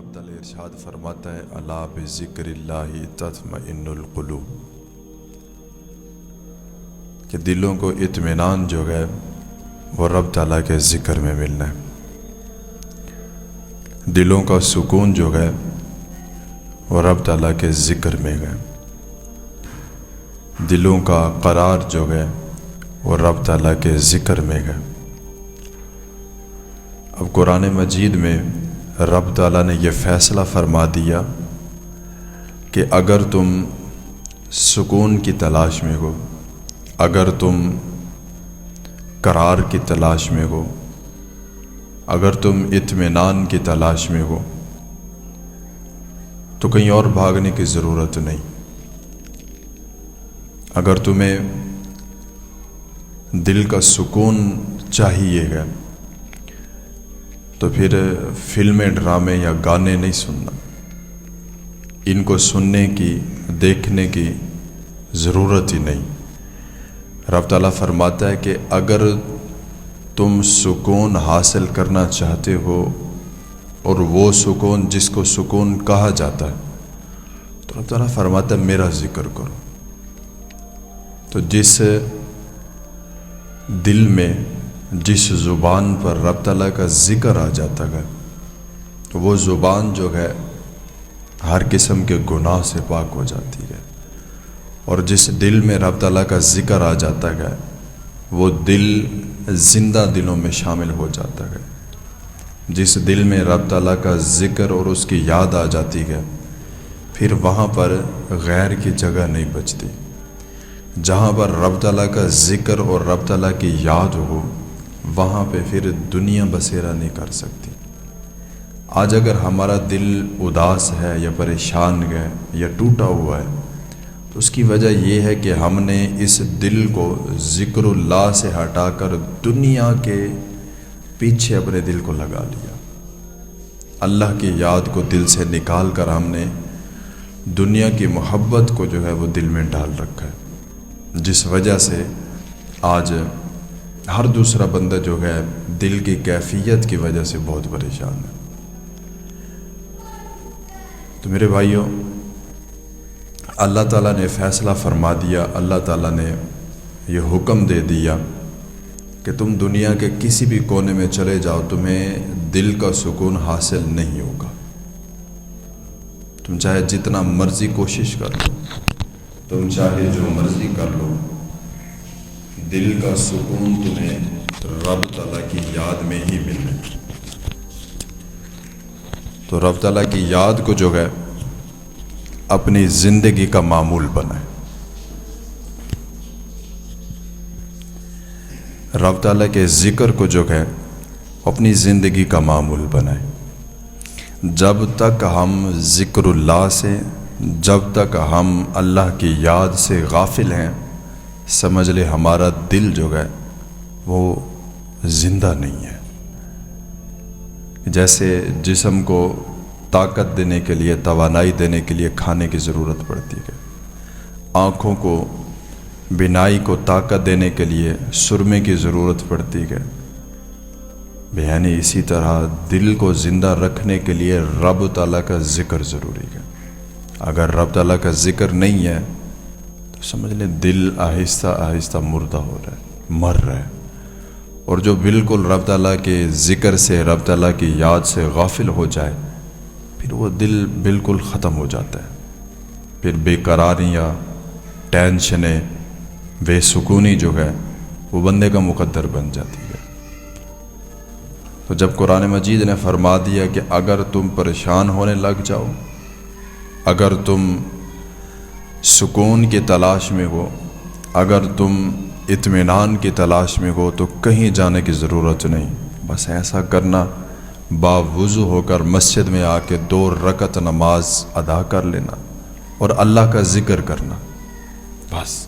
رب تعالی ارشاد فرماتا ہے الا بذکر اللہ تطمئن القلوب، کہ دلوں کو اطمینان جو ہے وہ رب تعالیٰ کے ذکر میں ملنا ہے، دلوں کا سکون جو ہے وہ رب تعالیٰ کے ذکر میں ہے، دلوں کا قرار جو ہے وہ رب تعالیٰ کے ذکر میں ہے۔ اب قرآن مجید میں رب تعالیٰ نے یہ فیصلہ فرما دیا کہ اگر تم سکون کی تلاش میں ہو، اگر تم قرار کی تلاش میں ہو، اگر تم اطمینان کی تلاش میں ہو تو کہیں اور بھاگنے کی ضرورت نہیں۔ اگر تمہیں دل کا سکون چاہیے گا تو پھر فلمیں، ڈرامے یا گانے نہیں سننا، ان کو سننے کی، دیکھنے کی ضرورت ہی نہیں۔ رب تعالیٰ فرماتا ہے کہ اگر تم سکون حاصل کرنا چاہتے ہو، اور وہ سکون جس کو سکون کہا جاتا ہے، تو رب تعالیٰ فرماتا ہے میرا ذکر کرو۔ تو جس دل میں، جس زبان پر رب تعالیٰ کا ذکر آ جاتا ہے، وہ زبان جو ہے ہر قسم کے گناہ سے پاک ہو جاتی ہے، اور جس دل میں رب تعالیٰ کا ذکر آ جاتا ہے وہ دل زندہ دلوں میں شامل ہو جاتا ہے۔ جس دل میں رب تعالیٰ کا ذکر اور اس کی یاد آ جاتی ہے، پھر وہاں پر غیر کی جگہ نہیں بچتی۔ جہاں پر رب تعالیٰ کا ذکر اور رب تعالیٰ کی یاد ہو، وہاں پہ پھر دنیا بسیرا نہیں کر سکتی۔ آج اگر ہمارا دل اداس ہے یا پریشان ہے یا ٹوٹا ہوا ہے، تو اس کی وجہ یہ ہے کہ ہم نے اس دل کو ذکر اللہ سے ہٹا کر دنیا کے پیچھے اپنے دل کو لگا لیا۔ اللہ کی یاد کو دل سے نکال کر ہم نے دنیا کی محبت کو جو ہے وہ دل میں ڈال رکھا ہے، جس وجہ سے آج ہر دوسرا بندہ جو ہے دل کی کیفیت کی وجہ سے بہت پریشان ہے۔ تو میرے بھائیوں، اللہ تعالیٰ نے فیصلہ فرما دیا، اللہ تعالیٰ نے یہ حکم دے دیا کہ تم دنیا کے کسی بھی کونے میں چلے جاؤ، تمہیں دل کا سکون حاصل نہیں ہوگا۔ تم چاہے جتنا مرضی کوشش کر لو، تم چاہے جو مرضی کر لو، دل کا سکون تمہیں رب تعالیٰ کی یاد میں ہی ملنا ہے۔ تو رب تعالیٰ کی یاد کو جو ہے اپنی زندگی کا معمول بنائے، رب تعالیٰ کے ذکر کو جو ہے اپنی زندگی کا معمول بنائے۔ جب تک ہم ذکر اللہ سے، جب تک ہم اللہ کی یاد سے غافل ہیں، سمجھ لے ہمارا دل جو ہے وہ زندہ نہیں ہے۔ جیسے جسم کو طاقت دینے کے لیے، توانائی دینے کے لیے کھانے کی ضرورت پڑتی ہے، آنکھوں کو، بینائی کو طاقت دینے کے لیے سرمے کی ضرورت پڑتی ہے، یعنی اسی طرح دل کو زندہ رکھنے کے لیے رب تعالیٰ کا ذکر ضروری ہے۔ اگر رب تعالیٰ کا ذکر نہیں ہے تو سمجھ لیں دل آہستہ آہستہ مردہ ہو رہا ہے، مر رہا ہے۔ اور جو بالکل رب تعالیٰ کے ذکر سے، رب تعالیٰ کی یاد سے غافل ہو جائے، پھر وہ دل بالکل ختم ہو جاتا ہے، پھر بے قراریاں، ٹینشنیں، بے سکونی جو ہے وہ بندے کا مقدر بن جاتی ہے۔ تو جب قرآن مجید نے فرما دیا کہ اگر تم پریشان ہونے لگ جاؤ، اگر تم سکون کی تلاش میں ہو، اگر تم اطمینان کی تلاش میں ہو، تو کہیں جانے کی ضرورت نہیں، بس ایسا کرنا، باوضو ہو کر مسجد میں آ کے 2 رکعت نماز ادا کر لینا اور اللہ کا ذکر کرنا، بس۔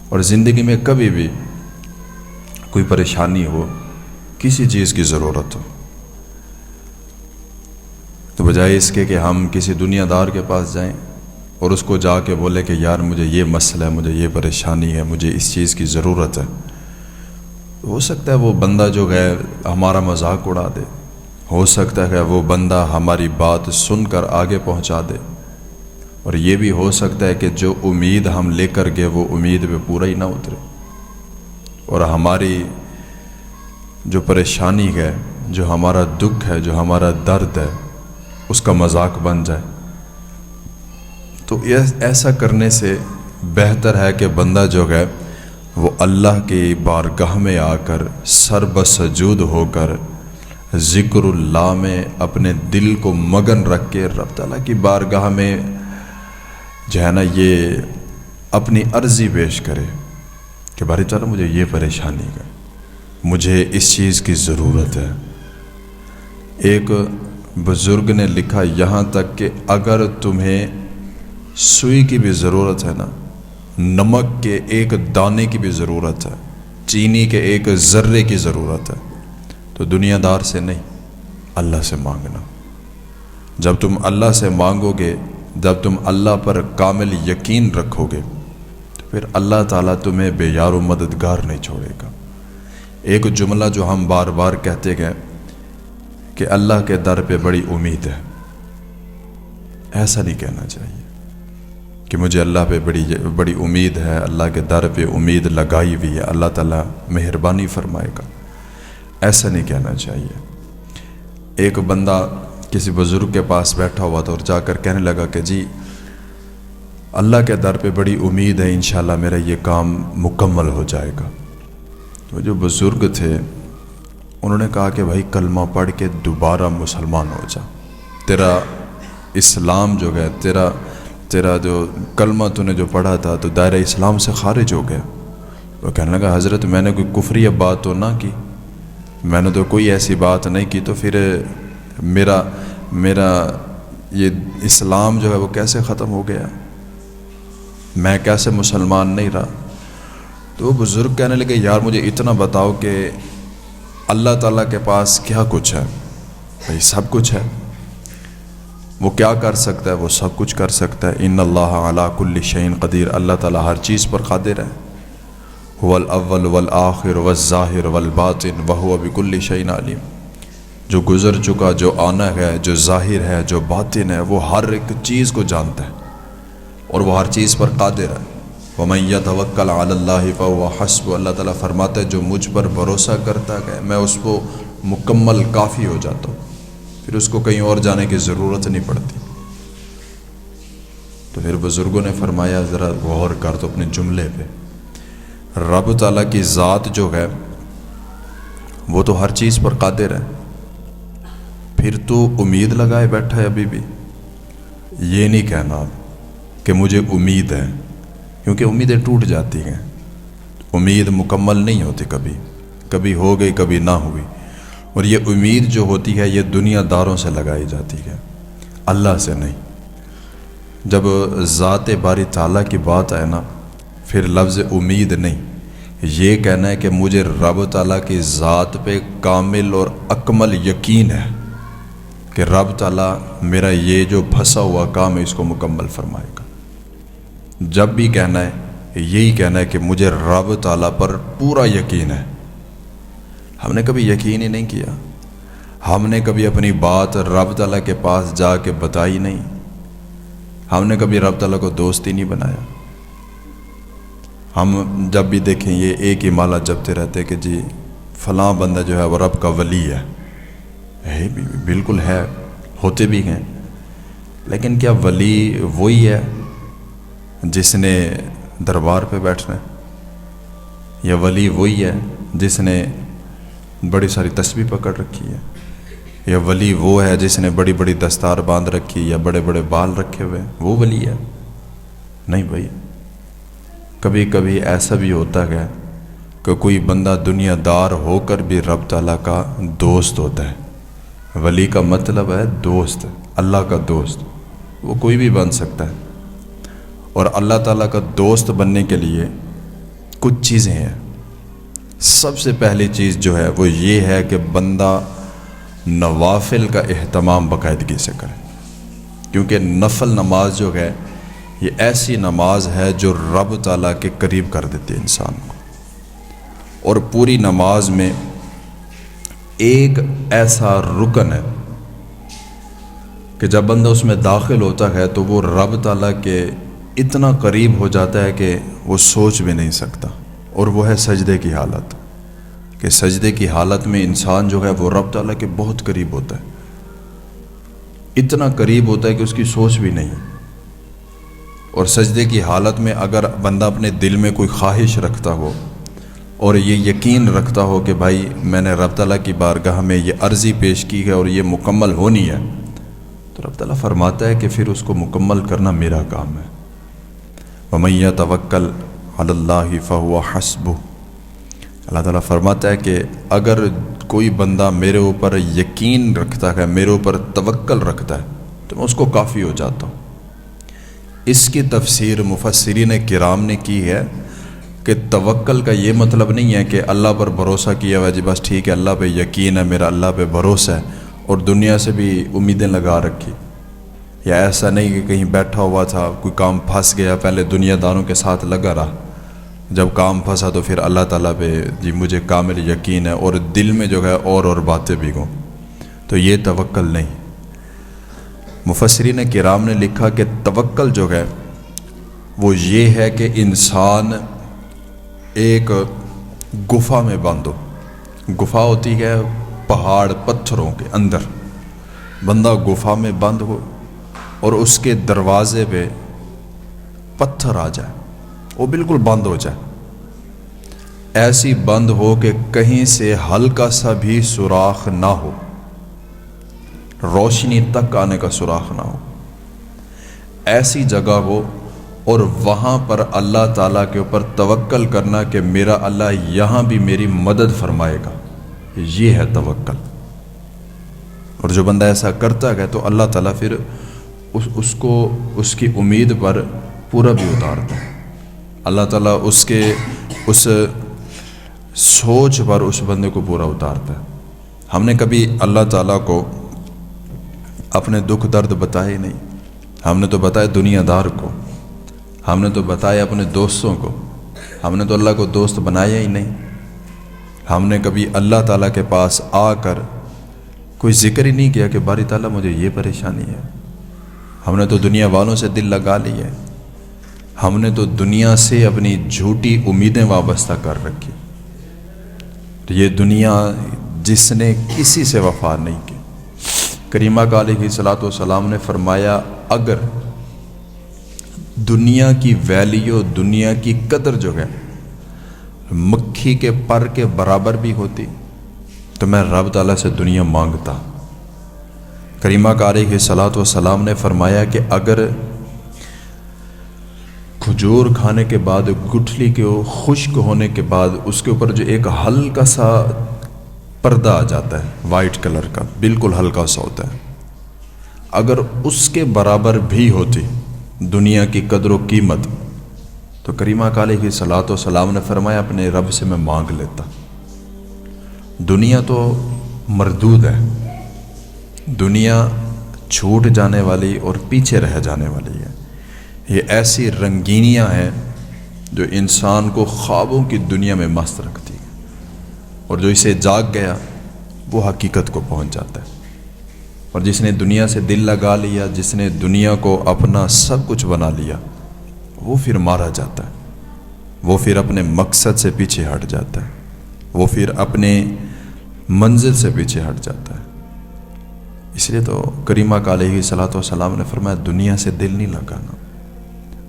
اور زندگی میں کبھی بھی کوئی پریشانی ہو، کسی چیز کی ضرورت ہو، تو بجائے اس کے کہ ہم کسی دنیا دار کے پاس جائیں اور اس کو جا کے بولے کہ یار مجھے یہ مسئلہ ہے، مجھے یہ پریشانی ہے، مجھے اس چیز کی ضرورت ہے، ہو سکتا ہے وہ بندہ جو ہے ہمارا مذاق اڑا دے، ہو سکتا ہے وہ بندہ ہماری بات سن کر آگے پہنچا دے، اور یہ بھی ہو سکتا ہے کہ جو امید ہم لے کر گئے وہ امید پہ پورا ہی نہ اترے، اور ہماری جو پریشانی ہے، جو ہمارا دکھ ہے، جو ہمارا درد ہے، اس کا مذاق بن جائے۔ تو ایسا کرنے سے بہتر ہے کہ بندہ جو ہے وہ اللہ کی بارگاہ میں آ کر سر بسجود ہو کر ذکر اللہ میں اپنے دل کو مگن رکھ کے رب تعالیٰ کی بارگاہ میں جو ہے نا یہ اپنی عرضی پیش کرے کہ باری تعالیٰ مجھے یہ پریشانی ہے، مجھے اس چیز کی ضرورت ہے۔ ایک بزرگ نے لکھا یہاں تک کہ اگر تمہیں سوئی کی بھی ضرورت ہے نا، نمک کے ایک دانے کی بھی ضرورت ہے، چینی کے ایک ذرے کی ضرورت ہے، تو دنیا دار سے نہیں، اللہ سے مانگنا۔ جب تم اللہ سے مانگو گے، جب تم اللہ پر کامل یقین رکھو گے، تو پھر اللہ تعالیٰ تمہیں بے یار و مددگار نہیں چھوڑے گا۔ ایک جملہ جو ہم بار بار کہتے گئے کہ اللہ کے در پہ بڑی امید ہے، ایسا نہیں کہنا چاہیے کہ مجھے اللہ پہ بڑی امید ہے، اللہ کے در پہ امید لگائی ہوئی ہے، اللہ تعالیٰ مہربانی فرمائے گا، ایسا نہیں کہنا چاہیے۔ ایک بندہ کسی بزرگ کے پاس بیٹھا ہوا تھا اور جا کر کہنے لگا کہ جی اللہ کے در پہ بڑی امید ہے، انشاءاللہ میرا یہ کام مکمل ہو جائے گا۔ تو جو بزرگ تھے انہوں نے کہا کہ بھائی کلمہ پڑھ کے دوبارہ مسلمان ہو جا، تیرا اسلام جو ہے، تیرا جو کلمہ تو نے جو پڑھا تھا تو دائرہ اسلام سے خارج ہو گیا۔ وہ کہنے لگا حضرت میں نے کوئی کفری بات تو نہ کی، میں نے تو کوئی ایسی بات نہیں کی، تو پھر میرا یہ اسلام جو ہے وہ کیسے ختم ہو گیا، میں کیسے مسلمان نہیں رہا؟ تو وہ بزرگ کہنے لگے یار مجھے اتنا بتاؤ کہ اللہ تعالیٰ کے پاس کیا کچھ ہے؟ بھائی سب کچھ ہے، وہ کیا کر سکتا ہے؟ وہ سب کچھ کر سکتا ہے۔ ان اللہ علی کل شیء قدیر، اللہ تعالیٰ ہر چیز پر قادر ہے۔ هو الاول والآخر والظاہر والباطن وهو بكل شیء علیم، جو گزر چکا، جو آنا ہے، جو ظاہر ہے، جو باطن ہے، وہ ہر ایک چیز کو جانتا ہے اور وہ ہر چیز پر قادر ہے۔ ومن یتوکل علی اللہ فهو حسبہ، اللہ تعالیٰ فرماتا ہے جو مجھ پر بھروسہ کرتا ہے میں اس کو مکمل کافی ہو جاتا ہوں، پھر اس کو کہیں اور جانے کی ضرورت نہیں پڑتی۔ تو پھر بزرگوں نے فرمایا ذرا غور کر تو اپنے جملے پہ، رب تعالیٰ کی ذات جو ہے وہ تو ہر چیز پر قادر ہے، پھر تو امید لگائے بیٹھا ہے ابھی بھی۔ یہ نہیں کہنا کہ مجھے امید ہے، کیونکہ امیدیں ٹوٹ جاتی ہیں، امید مکمل نہیں ہوتی، کبھی ہو گئی کبھی نہ ہوئی، اور یہ امید جو ہوتی ہے یہ دنیا داروں سے لگائی جاتی ہے، اللہ سے نہیں۔ جب ذات باری تعالیٰ کی بات آئے نا، پھر لفظ امید نہیں، یہ کہنا ہے کہ مجھے رب تعالیٰ کی ذات پہ کامل اور اکمل یقین ہے کہ رب تعالیٰ میرا یہ جو پھنسا ہوا کام ہے اس کو مکمل فرمائے گا۔ جب بھی کہنا ہے یہی کہنا ہے کہ مجھے رب تعالیٰ پر پورا یقین ہے۔ ہم نے کبھی یقین ہی نہیں کیا، ہم نے کبھی اپنی بات رب تعالیٰ کے پاس جا کے بتائی نہیں، ہم نے کبھی رب تعالیٰ کو دوست ہی نہیں بنایا۔ ہم جب بھی دیکھیں یہ ایک ہی مالا جپتے رہتے کہ جی فلاں بندہ جو ہے وہ رب کا ولی ہے، بالکل ہے، ہوتے بھی ہیں، لیکن کیا ولی وہی ہے جس نے دربار پہ بیٹھنا ہے؟ یا ولی وہی ہے جس نے بڑی ساری تسبیح پکڑ رکھی ہے؟ یا ولی وہ ہے جس نے بڑی بڑی دستار باندھ رکھی یا بڑے بڑے بال رکھے ہوئے، وہ ولی ہے؟ نہیں بھائی، کبھی کبھی ایسا بھی ہوتا ہے کہ کوئی بندہ دنیا دار ہو کر بھی رب تعالیٰ کا دوست ہوتا ہے۔ ولی کا مطلب ہے دوست، اللہ کا دوست، وہ کوئی بھی بن سکتا ہے۔ اور اللہ تعالیٰ کا دوست بننے کے لیے کچھ چیزیں ہیں۔ سب سے پہلی چیز جو ہے وہ یہ ہے کہ بندہ نوافل کا اہتمام باقاعدگی سے کرے، کیونکہ نفل نماز جو ہے یہ ایسی نماز ہے جو رب تعالیٰ کے قریب کر دیتی ہے انسان کو۔ اور پوری نماز میں ایک ایسا رکن ہے کہ جب بندہ اس میں داخل ہوتا ہے تو وہ رب تعالیٰ کے اتنا قریب ہو جاتا ہے کہ وہ سوچ بھی نہیں سکتا، اور وہ ہے سجدے کی حالت، کہ سجدے کی حالت میں انسان جو ہے وہ رب تعالیٰ کے بہت قریب ہوتا ہے، اتنا قریب ہوتا ہے کہ اس کی سوچ بھی نہیں۔ اور سجدے کی حالت میں اگر بندہ اپنے دل میں کوئی خواہش رکھتا ہو اور یہ یقین رکھتا ہو کہ بھائی میں نے رب تعالیٰ کی بارگاہ میں یہ عرضی پیش کی ہے اور یہ مکمل ہونی ہے، تو رب تعالیٰ فرماتا ہے کہ پھر اس کو مکمل کرنا میرا کام ہے۔ وَمَن يَتَوَكَّلْ عَلَى اللَّهِ فَهُوَ حَسْبُهُ، اللہ تعالیٰ فرماتا ہے کہ اگر کوئی بندہ میرے اوپر یقین رکھتا ہے، میرے اوپر توکل رکھتا ہے، تو میں اس کو کافی ہو جاتا ہوں۔ اس کی تفسیر مفسرین کرام نے کی ہے کہ توکل کا یہ مطلب نہیں ہے کہ اللہ پر بھروسہ کیا ہوا جی بس ٹھیک ہے اللہ پہ یقین ہے میرا، اللہ پہ بھروسہ ہے اور دنیا سے بھی امیدیں لگا رکھی، یا ایسا نہیں کہ کہیں بیٹھا ہوا تھا کوئی کام پھنس گیا، پہلے دنیا داروں کے ساتھ لگا رہا، جب کام پھنسا تو پھر اللہ تعالیٰ پہ جی مجھے کامل یقین ہے، اور دل میں جو ہے اور باتیں بھی گوں، تو یہ توکل نہیں۔ مفسرین کرام نے لکھا کہ توکل جو ہے وہ یہ ہے کہ انسان ایک گفا میں بند ہو، گفا ہوتی ہے پہاڑ پتھروں کے اندر، بندہ گفا میں بند ہو اور اس کے دروازے پہ پتھر آ جائے، وہ بالکل بند ہو جائے، ایسی بند ہو کہ کہیں سے ہلکا سا بھی سوراخ نہ ہو، روشنی تک آنے کا سوراخ نہ ہو، ایسی جگہ ہو، اور وہاں پر اللہ تعالیٰ کے اوپر توکل کرنا کہ میرا اللہ یہاں بھی میری مدد فرمائے گا، یہ ہے توکل۔ اور جو بندہ ایسا کرتا ہے تو اللہ تعالیٰ پھر اس کو اس کی امید پر پورا بھی اتارتا ہے، اللہ تعالیٰ اس کے اس سوچ پر اس بندے کو پورا اتارتا ہے۔ ہم نے کبھی اللہ تعالیٰ کو اپنے دکھ درد بتائے ہی نہیں، ہم نے تو بتایا دنیا دار کو، ہم نے تو بتایا اپنے دوستوں کو، ہم نے تو اللہ کو دوست بنایا ہی نہیں، ہم نے کبھی اللہ تعالیٰ کے پاس آ کر کوئی ذکر ہی نہیں کیا کہ باری تعالیٰ مجھے یہ پریشانی ہے۔ ہم نے تو دنیا والوں سے دل لگا لی ہے، ہم نے تو دنیا سے اپنی جھوٹی امیدیں وابستہ کر رکھی، یہ دنیا جس نے کسی سے وفا نہیں کی۔ کریمہ کا علیہ الصلوۃ والسلام نے فرمایا اگر دنیا کی ویلیو، دنیا کی قدر جو ہے مکھی کے پر کے برابر بھی ہوتی تو میں رب تعالیٰ سے دنیا مانگتا۔ کریمہ کا علیہ الصلوۃ والسلام نے فرمایا کہ اگر کھجور کھانے کے بعد گٹھلی کے خشک ہونے کے بعد اس کے اوپر جو ایک ہلکا سا پردہ آ جاتا ہے وائٹ کلر کا، بالکل ہلکا سا ہوتا ہے، اگر اس کے برابر بھی ہوتی دنیا کی قدر و قیمت تو کریمہ کا علیہ الصلوۃ والسلام نے فرمایا اپنے رب سے میں مانگ لیتا۔ دنیا تو مردود ہے، دنیا چھوٹ جانے والی اور پیچھے رہ جانے والی ہے، یہ ایسی رنگینیاں ہیں جو انسان کو خوابوں کی دنیا میں مست رکھتی ہے، اور جو اسے جاگ گیا وہ حقیقت کو پہنچ جاتا ہے۔ اور جس نے دنیا سے دل لگا لیا، جس نے دنیا کو اپنا سب کچھ بنا لیا، وہ پھر مارا جاتا ہے، وہ پھر اپنے مقصد سے پیچھے ہٹ جاتا ہے، وہ پھر اپنے منزل سے پیچھے ہٹ جاتا ہے۔ اس لیے تو کریمہ کا علیہ الصلوۃ والسلام نے فرمایا دنیا سے دل نہیں لگانا،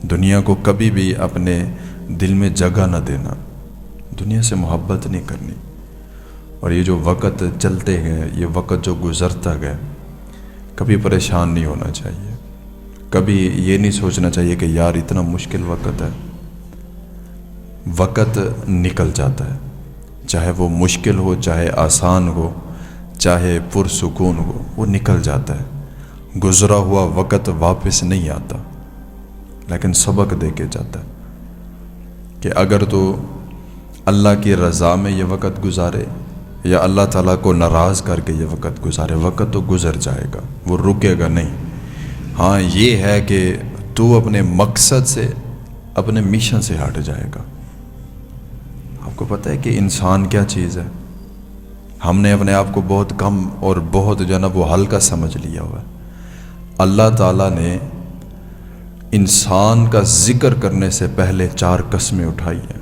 دنیا کو کبھی بھی اپنے دل میں جگہ نہ دینا، دنیا سے محبت نہیں کرنی۔ اور یہ جو وقت چلتے گئے، یہ وقت جو گزرتا گیا، کبھی پریشان نہیں ہونا چاہیے، کبھی یہ نہیں سوچنا چاہیے کہ یار اتنا مشکل وقت ہے، وقت نکل جاتا ہے، چاہے وہ مشکل ہو، چاہے آسان ہو، چاہے پرسکون ہو، وہ نکل جاتا ہے، گزرا ہوا وقت واپس نہیں آتا، لیکن سبق دے کے جاتا ہے کہ اگر تو اللہ کی رضا میں یہ وقت گزارے یا اللہ تعالیٰ کو ناراض کر کے یہ وقت گزارے، وقت تو گزر جائے گا، وہ رکے گا نہیں۔ ہاں یہ ہے کہ تو اپنے مقصد سے، اپنے مشن سے ہٹ جائے گا۔ آپ کو پتہ ہے کہ انسان کیا چیز ہے؟ ہم نے اپنے آپ کو بہت کم اور بہت جو ہے نا وہ ہلکا سمجھ لیا ہوا ہے۔ اللہ تعالیٰ نے انسان کا ذکر کرنے سے پہلے 4 قسمیں اٹھائی ہیں،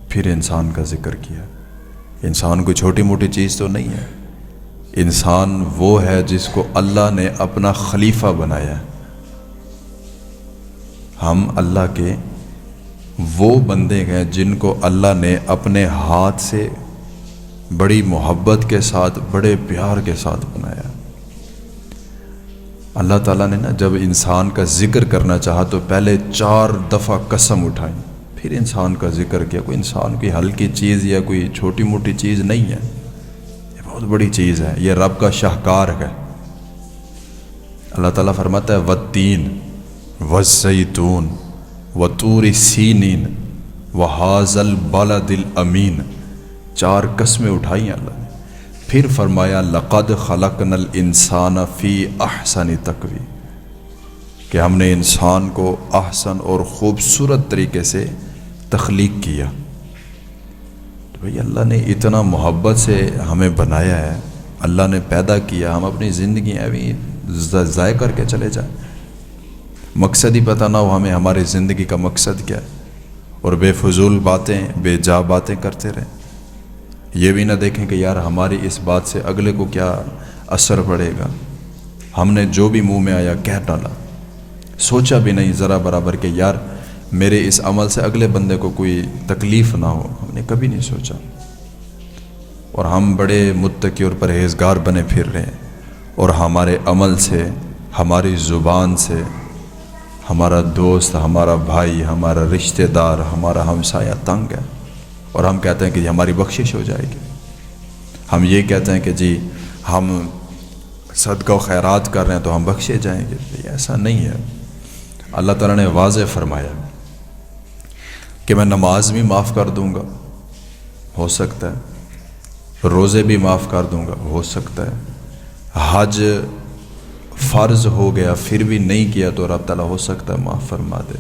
پھر انسان کا ذکر کیا۔ انسان کوئی چھوٹی موٹی چیز تو نہیں ہے، انسان وہ ہے جس کو اللہ نے اپنا خلیفہ بنایا ہے۔ ہم اللہ کے وہ بندے ہیں جن کو اللہ نے اپنے ہاتھ سے بڑی محبت کے ساتھ، بڑے پیار کے ساتھ بنایا۔ اللہ تعالیٰ نے جب انسان کا ذکر کرنا چاہا تو پہلے 4 دفعہ قسم اٹھائیں، پھر انسان کا ذکر کیا۔ کوئی انسان کی ہلکی چیز یا کوئی چھوٹی موٹی چیز نہیں ہے، یہ بہت بڑی چیز ہے، یہ رب کا شاہکار ہے۔ اللہ تعالیٰ فرماتا ہے والتین والزیتون وطور سینین وہذا البلد الامین، 4 قسمیں اٹھائی اللہ نے، پھر فرمایا لقد خلقنا الانسان فی احسن تقویم، کہ ہم نے انسان کو احسن اور خوبصورت طریقے سے تخلیق کیا۔ تو بھئی اللہ نے اتنا محبت سے ہمیں بنایا ہے، اللہ نے پیدا کیا، ہم اپنی زندگی ابھی ضائع کر کے چلے جائیں، مقصد ہی پتہ نہ ہو ہمیں ہماری زندگی کا مقصد کیا ہے، اور بے فضول باتیں، بے جا باتیں کرتے رہیں۔ یہ بھی نہ دیکھیں کہ یار ہماری اس بات سے اگلے کو کیا اثر پڑے گا، ہم نے جو بھی منہ میں آیا کہہ ڈالا، سوچا بھی نہیں ذرا برابر کہ یار میرے اس عمل سے اگلے بندے کو کوئی تکلیف نہ ہو، ہم نے کبھی نہیں سوچا، اور ہم بڑے متقی اور پرہیزگار بنے پھر رہے ہیں، اور ہمارے عمل سے، ہماری زبان سے ہمارا دوست، ہمارا بھائی، ہمارا رشتہ دار، ہمارا ہمسایہ تنگ ہے، اور ہم کہتے ہیں کہ جی ہماری بخشش ہو جائے گی۔ ہم یہ کہتے ہیں کہ جی ہم صدقہ و خیرات کر رہے ہیں تو ہم بخشے جائیں گے، ایسا نہیں ہے۔ اللہ تعالیٰ نے واضح فرمایا کہ میں نماز بھی معاف کر دوں گا، ہو سکتا ہے، روزے بھی معاف کر دوں گا، ہو سکتا ہے، حج فرض ہو گیا پھر بھی نہیں کیا تو رب تعالیٰ ہو سکتا ہے معاف فرما دے،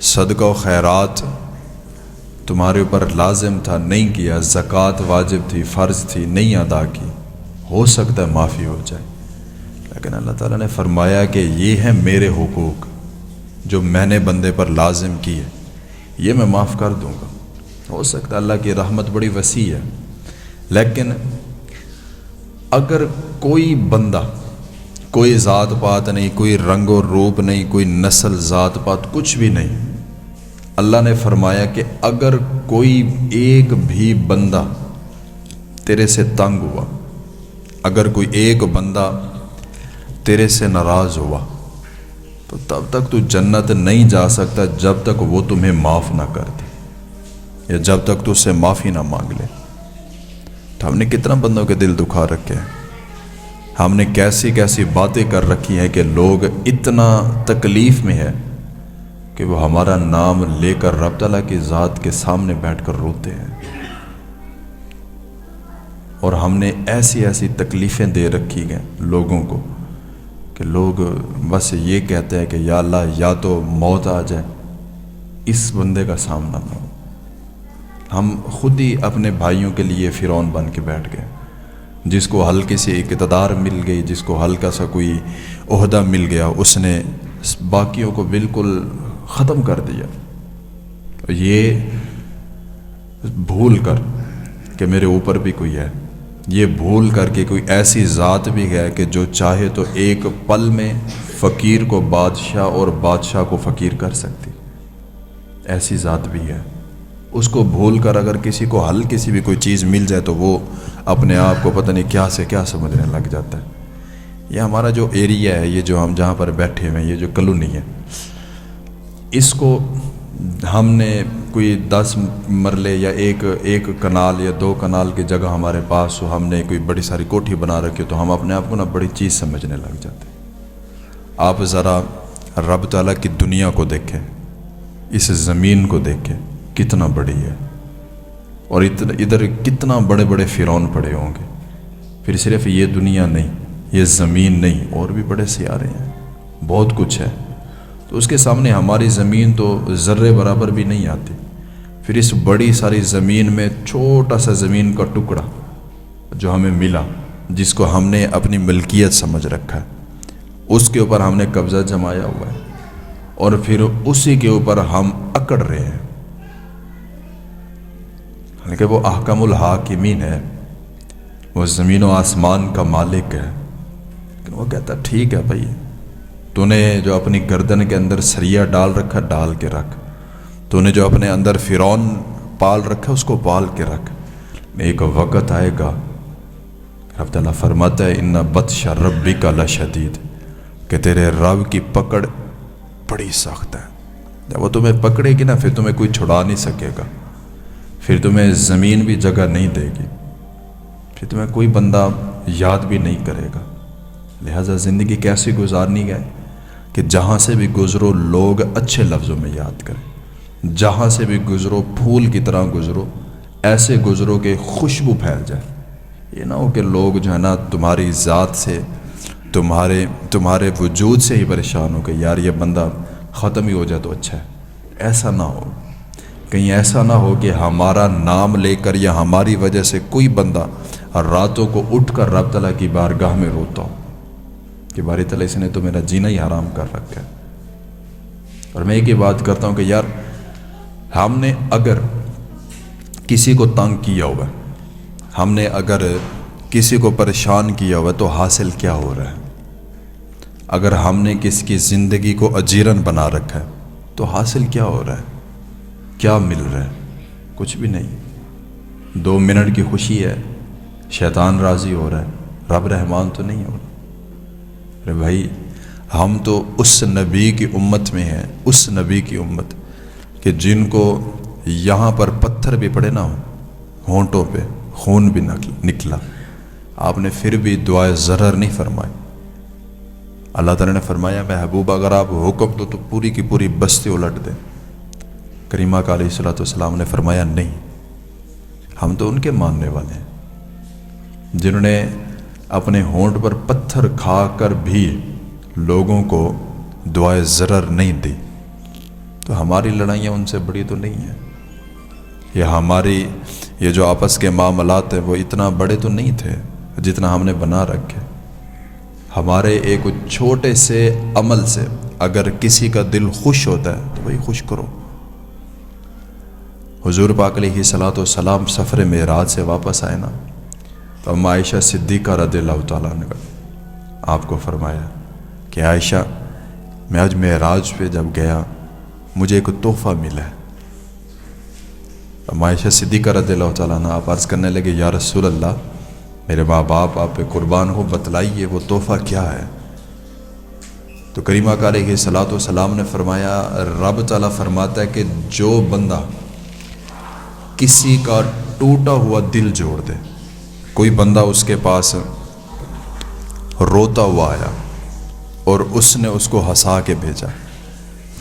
صدقہ و خیرات تمہارے اوپر لازم تھا نہیں کیا، زکوٰۃ واجب تھی، فرض تھی نہیں ادا کی، ہو سکتا ہے معافی ہو جائے، لیکن اللہ تعالیٰ نے فرمایا کہ یہ ہیں میرے حقوق جو میں نے بندے پر لازم کیے، یہ میں معاف کر دوں گا۔ ہو سکتا ہے، اللہ کی رحمت بڑی وسیع ہے، لیکن اگر کوئی بندہ، کوئی ذات پات نہیں، کوئی رنگ و روپ نہیں، کوئی نسل ذات پات کچھ بھی نہیں، اللہ نے فرمایا کہ اگر کوئی ایک بھی بندہ تیرے سے تنگ ہوا، اگر کوئی ایک بندہ تیرے سے ناراض ہوا، تو تب تک تو جنت نہیں جا سکتا جب تک وہ تمہیں معاف نہ کر دے، یا جب تک تو اس سے معافی نہ مانگ لے۔ تو ہم نے کتنا بندوں کے دل دکھا رکھے ہیں، ہم نے کیسی کیسی باتیں کر رکھی ہیں کہ لوگ اتنا تکلیف میں ہے کہ وہ ہمارا نام لے کر رب تعالیٰ کی ذات کے سامنے بیٹھ کر روتے ہیں، اور ہم نے ایسی ایسی تکلیفیں دے رکھی ہیں لوگوں کو کہ لوگ بس یہ کہتے ہیں کہ یا اللہ یا تو موت آ جائے، اس بندے کا سامنا نہ ہو۔ ہم خود ہی اپنے بھائیوں کے لیے فرعون بن کے بیٹھ گئے، جس کو ہلکی سی اقتدار مل گئی، جس کو ہلکا سا کوئی عہدہ مل گیا، اس نے باقیوں کو بالکل ختم کر دیا، یہ بھول کر کہ میرے اوپر بھی کوئی ہے، یہ بھول کر کے کوئی ایسی ذات بھی ہے کہ جو چاہے تو ایک پل میں فقیر کو بادشاہ اور بادشاہ کو فقیر کر سکتی، ایسی ذات بھی ہے۔ اس کو بھول کر اگر کسی کو ہلکی سی بھی کوئی چیز مل جائے تو وہ اپنے آپ کو پتہ نہیں کیا سے کیا سمجھنے لگ جاتا ہے۔ یہ ہمارا جو ایریا ہے، یہ جو ہم جہاں پر بیٹھے ہوئے ہیں، یہ جو کالونی ہے، اس کو ہم نے کوئی 10 مرلے یا ایک کنال یا 2 کنال کی جگہ ہمارے پاس ہو، ہم نے کوئی بڑی ساری کوٹھی بنا رکھی تو ہم اپنے آپ کو بڑی چیز سمجھنے لگ جاتے ہیں۔ آپ ذرا رب تعالیٰ کی دنیا کو دیکھیں، اس زمین کو دیکھیں کتنا بڑی ہے، اور ادھر کتنا بڑے بڑے فرعون پڑے ہوں گے۔ پھر صرف یہ دنیا نہیں، یہ زمین نہیں، اور بھی بڑے سیارے ہیں، بہت کچھ ہے، تو اس کے سامنے ہماری زمین تو ذرے برابر بھی نہیں آتی۔ پھر اس بڑی ساری زمین میں چھوٹا سا زمین کا ٹکڑا جو ہمیں ملا، جس کو ہم نے اپنی ملکیت سمجھ رکھا ہے، اس کے اوپر ہم نے قبضہ جمایا ہوا ہے، اور پھر اسی کے اوپر ہم اکڑ رہے ہیں. حالانکہ وہ احکم الحاکمین ہے، وہ زمین و آسمان کا مالک ہے. لیکن وہ کہتا ٹھیک ہے بھائی، تو نے جو اپنی گردن کے اندر سریا ڈال رکھا ڈال کے رکھ، تو نے جو اپنے اندر فرعون پال رکھا اس کو پال کے رکھ. ایک وقت آئے گا، رب تعالیٰ فرماتا ہے ان بطش ربک لشدید، کہ تیرے رب کی پکڑ بڑی سخت ہے. جب وہ تمہیں پکڑے گی نا، پھر تمہیں کوئی چھڑا نہیں سکے گا، پھر تمہیں زمین بھی جگہ نہیں دے گی، پھر تمہیں کوئی بندہ یاد بھی نہیں کرے گا. لہٰذا زندگی کیسی گزارنی ہے کہ جہاں سے بھی گزرو لوگ اچھے لفظوں میں یاد کریں، جہاں سے بھی گزرو پھول کی طرح گزرو، ایسے گزرو کہ خوشبو پھیل جائے. یہ نہ ہو کہ لوگ جو ہے نا تمہاری ذات سے، تمہارے وجود سے ہی پریشان ہو کہ یار یہ بندہ ختم ہی ہو جائے تو اچھا ہے. ایسا نہ ہو، کہیں ایسا نہ ہو کہ ہمارا نام لے کر یا ہماری وجہ سے کوئی بندہ راتوں کو اٹھ کر رب تعالیٰ کی بارگاہ میں روتا ہو کہ باری تعالیٰ اس نے تو میرا جینا ہی حرام کر رکھا ہے. اور میں ایک ہی بات کرتا ہوں کہ یار ہم نے اگر کسی کو تنگ کیا ہوا ہے، ہم نے اگر کسی کو پریشان کیا ہوا ہے تو حاصل کیا ہو رہا ہے؟ اگر ہم نے کسی کی زندگی کو اجیرن بنا رکھا ہے تو حاصل کیا ہو رہا ہے؟ کیا مل رہا ہے؟ کچھ بھی نہیں. 2 منٹ کی خوشی ہے، شیطان راضی ہو رہا ہے، رب رحمان تو نہیں ہو رہا. ارے بھائی ہم تو اس نبی کی امت میں ہیں، اس نبی کی امت کہ جن کو یہاں پر پتھر بھی پڑے نہ ہو، ہونٹوں پہ خون بھی نکلا، آپ نے پھر بھی دعائے ضرر نہیں فرمائی. اللہ تعالیٰ نے فرمایا محبوب اگر آپ حکم دو تو پوری کی پوری بستی الٹ دیں. کریمہ کا علیہ الصلوۃ والسلام نے فرمایا نہیں، ہم تو ان کے ماننے والے ہیں جنہوں نے اپنے ہونٹ پر پتھر کھا کر بھی لوگوں کو دعائے ضرر نہیں دی. تو ہماری لڑائیاں ان سے بڑی تو نہیں ہیں. یہ جو آپس کے معاملات ہیں وہ اتنا بڑے تو نہیں تھے جتنا ہم نے بنا رکھے. ہمارے ایک چھوٹے سے عمل سے اگر کسی کا دل خوش ہوتا ہے تو وہی خوش کرو. حضور پاک علیہ الصلوۃ والسلام سفر معراج سے واپس آئے نا، تو ام عائشہ صدیقہ رضی اللہ تعالیٰ نے آپ کو فرمایا کہ عائشہ میں آج معراج پہ جب گیا مجھے ایک تحفہ ملا ہے. ام عائشہ صدیقہ رضی اللہ تعالیٰ نے آپ عرض کرنے لگے یا رسول اللہ میرے ماں باپ آپ پہ قربان ہو، بتلائیے وہ تحفہ کیا ہے. تو کریمہ کا علیہ الصلوۃ والسلام نے فرمایا رب تعالیٰ فرماتا ہے کہ جو بندہ کسی کا ٹوٹا ہوا دل جوڑ دے، کوئی بندہ اس کے پاس روتا ہوا آیا اور اس نے اس کو ہنسا کے بھیجا،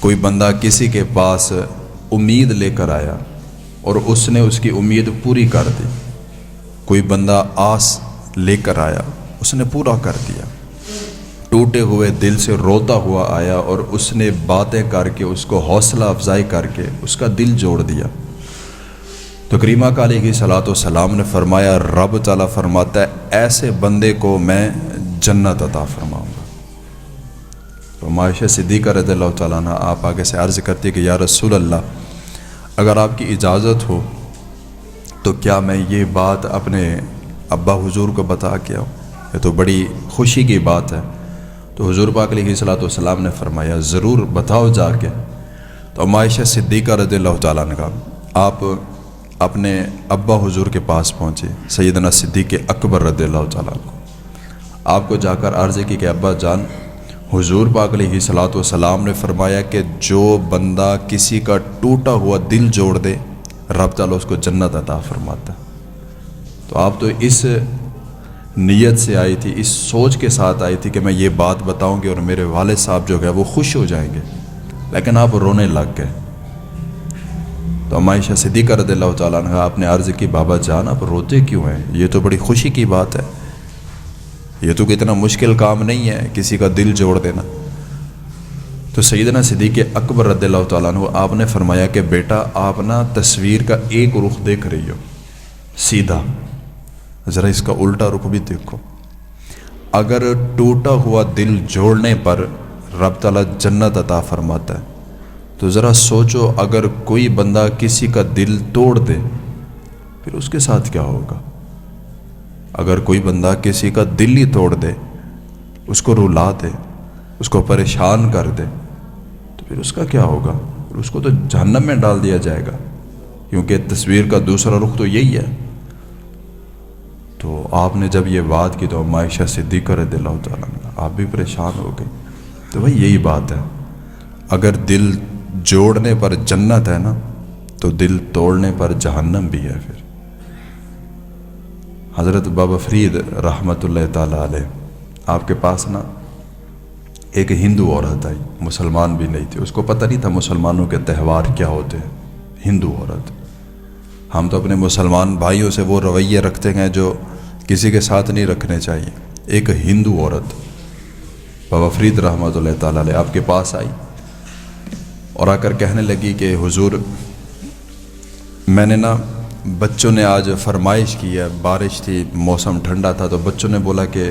کوئی بندہ کسی کے پاس امید لے کر آیا اور اس نے اس کی امید پوری کر دی، کوئی بندہ آس لے کر آیا اس نے پورا کر دیا، ٹوٹے ہوئے دل سے روتا ہوا آیا اور اس نے باتیں کر کے اس کو حوصلہ افزائی کر کے اس کا دل جوڑ دیا. تو کریمہ کا علیہ الصلوۃ والسلام نے فرمایا رب تعالیٰ فرماتا ہے ایسے بندے کو میں جنت عطا فرماؤں گا. تو عائشہ صدیقہ رضی اللہ تعالیٰ عنہ آپ آگے سے عرض کرتی کہ یا رسول اللہ اگر آپ کی اجازت ہو تو کیا میں یہ بات اپنے ابا حضور کو بتا کے آؤں؟ یہ تو بڑی خوشی کی بات ہے. تو حضور پاک علیہ الصلوۃ والسلام نے فرمایا ضرور بتاؤ جا کے. تو عائشہ صدیقہ رضی اللہ تعالیٰ عنہ آپ اپنے ابا حضور کے پاس پہنچے سیدنا صدیق اکبر رضی اللہ تعالیٰ عنہ، آپ کو جا کر عرض کی کہ ابا جان حضور پاک علیہ الصلوۃ والسلام نے فرمایا کہ جو بندہ کسی کا ٹوٹا ہوا دل جوڑ دے رب تعالیٰ اس کو جنت عطا فرماتا. تو آپ تو اس نیت سے آئی تھی، اس سوچ کے ساتھ آئی تھی کہ میں یہ بات بتاؤں گی اور میرے والد صاحب جو ہے وہ خوش ہو جائیں گے، لیکن آپ رونے لگ گئے. تو عائشہ صدیقہ رضی اللہ تعالیٰ عنہ آپ نے عرض کی بابا جان آپ روتے کیوں ہیں؟ یہ تو بڑی خوشی کی بات ہے، یہ تو اتنا مشکل کام نہیں ہے کسی کا دل جوڑ دینا. تو سیدنا صدیق اکبر رضی اللہ تعالیٰ عنہ آپ نے فرمایا کہ بیٹا آپ نا تصویر کا ایک رخ دیکھ رہی ہو سیدھا، ذرا اس کا الٹا رخ بھی دیکھو. اگر ٹوٹا ہوا دل جوڑنے پر رب تعالیٰ جنت عطا فرماتا ہے تو ذرا سوچو اگر کوئی بندہ کسی کا دل توڑ دے پھر اس کے ساتھ کیا ہوگا. اگر کوئی بندہ کسی کا دل ہی توڑ دے، اس کو رلا دے، اس کو پریشان کر دے، تو پھر اس کا کیا ہوگا؟ پھر اس کو تو جہنم میں ڈال دیا جائے گا، کیونکہ تصویر کا دوسرا رخ تو یہی ہے. تو آپ نے جب یہ بات کی تو عائشہ صدیقہ رضی اللہ تعالیٰ عنہ آپ بھی پریشان ہو گئی. تو بھائی یہی بات ہے، اگر دل جوڑنے پر جنت ہے نا تو دل توڑنے پر جہنم بھی ہے. پھر حضرت بابا فرید رحمۃ اللہ تعالیٰ علیہ آپ کے پاس نا ایک ہندو عورت آئی، مسلمان بھی نہیں تھی، اس کو پتہ نہیں تھا مسلمانوں کے تہوار کیا ہوتے ہیں. ہندو عورت، ہم تو اپنے مسلمان بھائیوں سے وہ رویے رکھتے ہیں جو کسی کے ساتھ نہیں رکھنے چاہیے. ایک ہندو عورت بابا فرید رحمۃ اللہ تعالیٰ علیہ آپ کے پاس آئی اور آ کر کہنے لگی کہ حضور میں نے نا بچوں نے آج فرمائش کی ہے، بارش تھی، موسم ٹھنڈا تھا، تو بچوں نے بولا کہ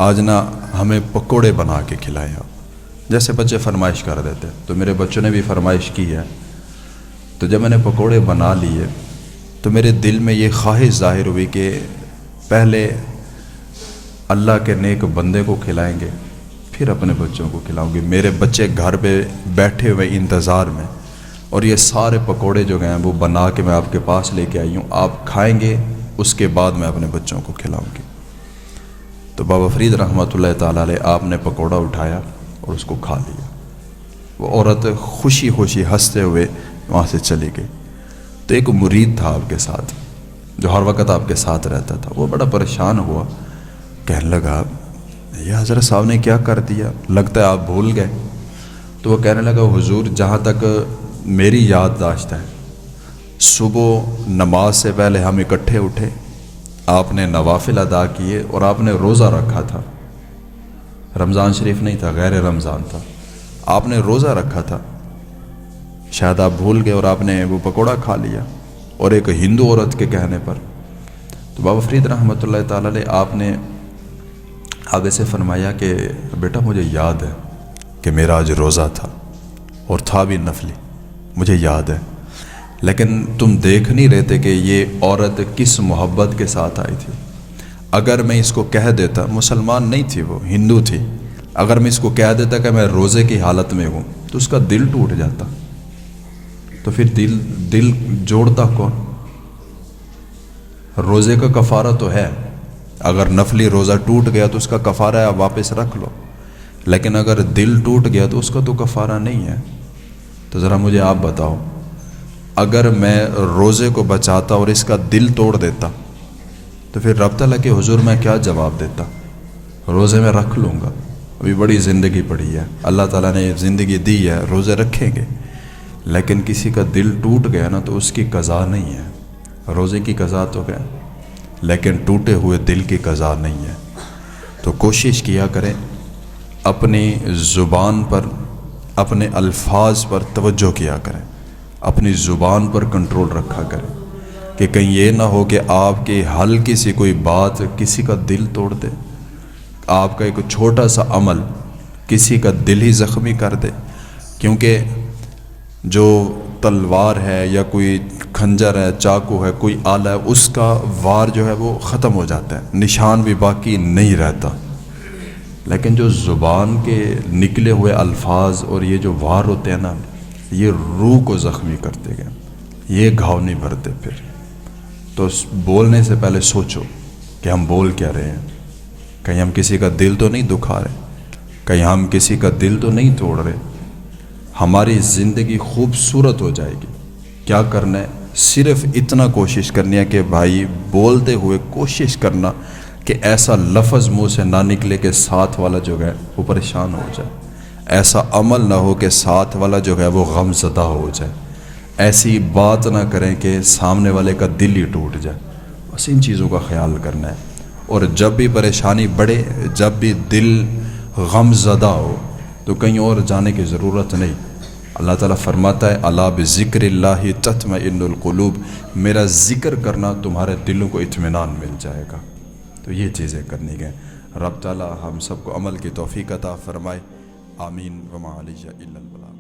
آج نا ہمیں پکوڑے بنا کے کھلائیں آپ، جیسے بچے فرمائش کر دیتے. تو میرے بچوں نے بھی فرمائش کی ہے، تو جب میں نے پکوڑے بنا لیے تو میرے دل میں یہ خواہش ظاہر ہوئی کہ پہلے اللہ کے نیک بندے کو کھلائیں گے پھر اپنے بچوں کو کھلاؤں گی. میرے بچے گھر پہ بیٹھے ہوئے انتظار میں، اور یہ سارے پکوڑے جو گئے ہیں وہ بنا کے میں آپ کے پاس لے کے آئی ہوں، آپ کھائیں گے اس کے بعد میں اپنے بچوں کو کھلاؤں گی. تو بابا فرید رحمۃ اللہ تعالیٰ علیہ آپ نے پکوڑا اٹھایا اور اس کو کھا لیا. وہ عورت خوشی خوشی ہنستے ہوئے وہاں سے چلی گئی. تو ایک مرید تھا آپ کے ساتھ جو ہر وقت آپ کے ساتھ رہتا تھا، وہ بڑا پریشان ہوا، کہنے لگا یہ حضرت صاحب نے کیا کر دیا، لگتا ہے آپ بھول گئے. تو وہ کہنے لگا حضور جہاں تک میری یادداشت ہے صبح نماز سے پہلے ہم اکٹھے اٹھے، آپ نے نوافل ادا کیے اور آپ نے روزہ رکھا تھا. رمضان شریف نہیں تھا، غیر رمضان تھا، آپ نے روزہ رکھا تھا. شاید آپ بھول گئے اور آپ نے وہ پکوڑا کھا لیا. اور ایک ہندو عورت کے کہنے پر تو بابا فرید رحمۃ اللہ تعالیٰ علیہ آپ نے آگے سے فرمایا کہ بیٹا مجھے یاد ہے کہ میرا آج روزہ تھا اور تھا بھی نفلی، مجھے یاد ہے، لیکن تم دیکھ نہیں رہتے کہ یہ عورت کس محبت کے ساتھ آئی تھی. اگر میں اس کو کہہ دیتا، مسلمان نہیں تھی وہ، ہندو تھی، اگر میں اس کو کہہ دیتا کہ میں روزے کی حالت میں ہوں تو اس کا دل ٹوٹ جاتا. تو پھر دل جوڑتا کون؟ روزے کا کفارہ تو ہے، اگر نفلی روزہ ٹوٹ گیا تو اس کا کفارہ ہے، آپ واپس رکھ لو، لیکن اگر دل ٹوٹ گیا تو اس کا تو کفارہ نہیں ہے. تو ذرا مجھے آپ بتاؤ، اگر میں روزے کو بچاتا اور اس کا دل توڑ دیتا تو پھر رب تعالیٰ کے حضور میں کیا جواب دیتا؟ روزے میں رکھ لوں گا، ابھی بڑی زندگی پڑی ہے، اللہ تعالیٰ نے زندگی دی ہے، روزے رکھیں گے. لیکن کسی کا دل ٹوٹ گیا نا تو اس کی قضا نہیں ہے. روزے کی قضا تو ہے لیکن ٹوٹے ہوئے دل کی قضا نہیں ہے. تو کوشش کیا کریں اپنی زبان پر، اپنے الفاظ پر توجہ کیا کریں، اپنی زبان پر کنٹرول رکھا کریں کہ کہیں یہ نہ ہو کہ آپ کی ہلکی سی کوئی بات کسی کا دل توڑ دے، آپ کا ایک چھوٹا سا عمل کسی کا دل ہی زخمی کر دے. کیونکہ جو تلوار ہے یا کوئی کھنجر ہے، چاقو ہے، کوئی آلہ ہے، اس کا وار جو ہے وہ ختم ہو جاتا ہے، نشان بھی باقی نہیں رہتا. لیکن جو زبان کے نکلے ہوئے الفاظ اور یہ جو وار ہوتے ہیں نا، یہ روح کو زخمی کرتے گئے، یہ گھاؤ نہیں بھرتے. پھر تو بولنے سے پہلے سوچو کہ ہم بول کیا رہے ہیں، کہیں ہم کسی کا دل تو نہیں دکھا رہے، کہیں ہم کسی کا دل تو نہیں توڑ رہے. ہماری زندگی خوبصورت ہو جائے گی. کیا کرنا ہے؟ صرف اتنا کوشش کرنی ہے کہ بھائی بولتے ہوئے کوشش کرنا کہ ایسا لفظ منہ سے نہ نکلے کہ ساتھ والا جو ہے وہ پریشان ہو جائے، ایسا عمل نہ ہو کہ ساتھ والا جو ہے وہ غم زدہ ہو جائے، ایسی بات نہ کریں کہ سامنے والے کا دل ہی ٹوٹ جائے. بس ان چیزوں کا خیال کرنا ہے. اور جب بھی پریشانی بڑھے، جب بھی دل غم زدہ ہو تو کہیں اور جانے کی ضرورت نہیں. اللہ تعالیٰ فرماتا ہے الا بذکر اللہ تطمئن القلوب، میرا ذکر کرنا تمہارے دلوں کو اطمینان مل جائے گا۔ تو یہ چیزیں کرنی گئیں۔ رب تعالیٰ ہم سب کو عمل کی توفیق عطا فرمائے، آمین۔ وما علیہ الا البلاغ۔